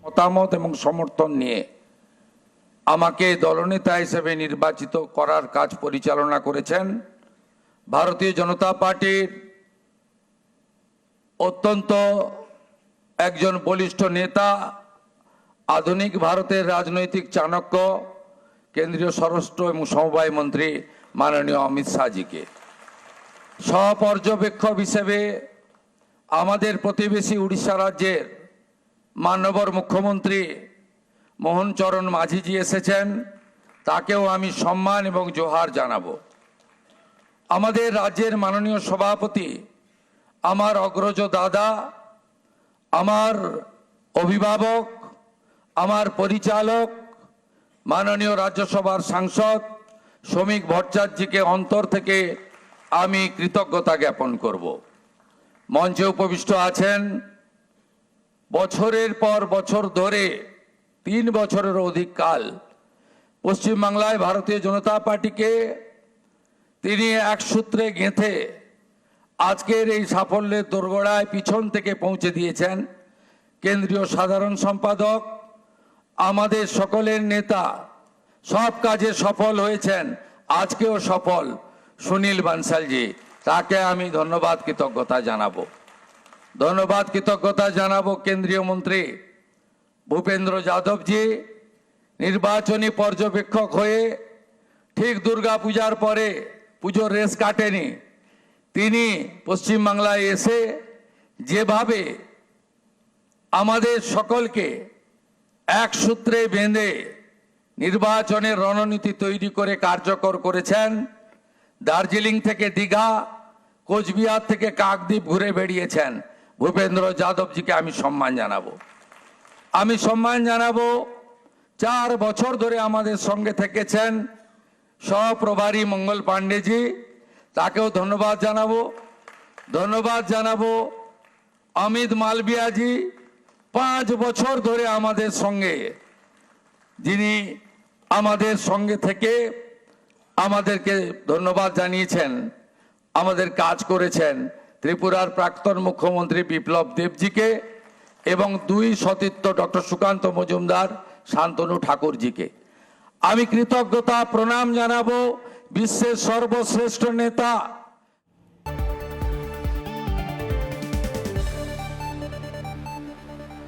মতামত এবং সমর্থন নিয়ে আমাকে দলনেতা হিসেবে নির্বাচিত করার কাজ পরিচালনা করেছেন ভারতীয় জনতা পার্টির অত্যন্ত একজন বলিষ্ঠ নেতা, আধুনিক ভারতের রাজনৈতিক চাণক্য, কেন্দ্রীয় স্বরাষ্ট্র এবং সমবায় মন্ত্রী মাননীয় অমিত শাহজিকে। সহপর্যবেক্ষক হিসেবে আমাদের প্রতিবেশী উড়িষ্যা রাজ্যের মাননীয় মুখ্যমন্ত্রী মোহন চরণ মাঝিজি এসেছেন, তাকেও আমি সম্মান এবং জোহার জানাবো। আমাদের রাজ্যের মাননীয় সভাপতি, আমার অগ্রজ দাদা, আমার অভিভাবক, আমার পরিচালক, মাননীয় রাজ্যসভার সাংসদ শ্রমিক ভট্টাচার্যকে অন্তর থেকে আমি কৃতজ্ঞতা জ্ঞাপন করব। মঞ্চে উপবিষ্ট আছেন বছরের পর বছর ধরে 3 বছরের অধিক কাল পশ্চিমবাংলায় ভারতীয় জনতা পার্টিকে তিনি এক সূত্রে গেঁথে আজকের এই সাফল্যের দোরগোড়ায় পিছন থেকে পৌঁছে দিয়েছেন কেন্দ্রীয় সাধারণ সম্পাদক, আমাদের সকলের নেতা, সব কাজে সফল হয়েছেন, আজকেও সফল সুনীল বানসালজি। তাকে আমি ধন্যবাদ কৃতজ্ঞতা জানাবো। কেন্দ্রীয় মন্ত্রী ভূপেন্দ্র যাদবজি নির্বাচনী পর্যবেক্ষক হয়ে ঠিক দুর্গা পূজার পরে পুজোর রেস কাটেনি, তিনি পশ্চিমবাংলায় এসে যেভাবে আমাদের সকলকে এক সূত্রে বেঁধে নির্বাচনের রণনীতি তৈরি করে কার্যকর করেছেন। দার্জিলিং থেকে দীঘা, কোচবিহার থেকে কাকদ্বীপ ঘুরে বেরিয়েছেন। ভূপেন্দ্র যাদবজিকে আমি সম্মান জানাবো। 4 বছর ধরে আমাদের সঙ্গে থেকেছেন সহপ্রভারী মঙ্গল পাণ্ডেজি, তাকেও ধন্যবাদ জানাবো। অমিত মালবিয়াজি 5 বছর ধরে আমাদের সঙ্গে, যিনি আমাদের সঙ্গে থেকে আমাদেরকে ধন্যবাদ জানিয়েছেন, আমাদের কাজ করেছেন। ত্রিপুরার প্রাক্তন মুখ্যমন্ত্রী বিপ্লব দেবজিকে এবং 2 সতীর্থ ডক্টর সুকান্ত মজুমদার, শান্তনু ঠাকুরজিকে আমি কৃতজ্ঞতা প্রণাম জানাবো। বিশ্বের সর্বশ্রেষ্ঠ নেতা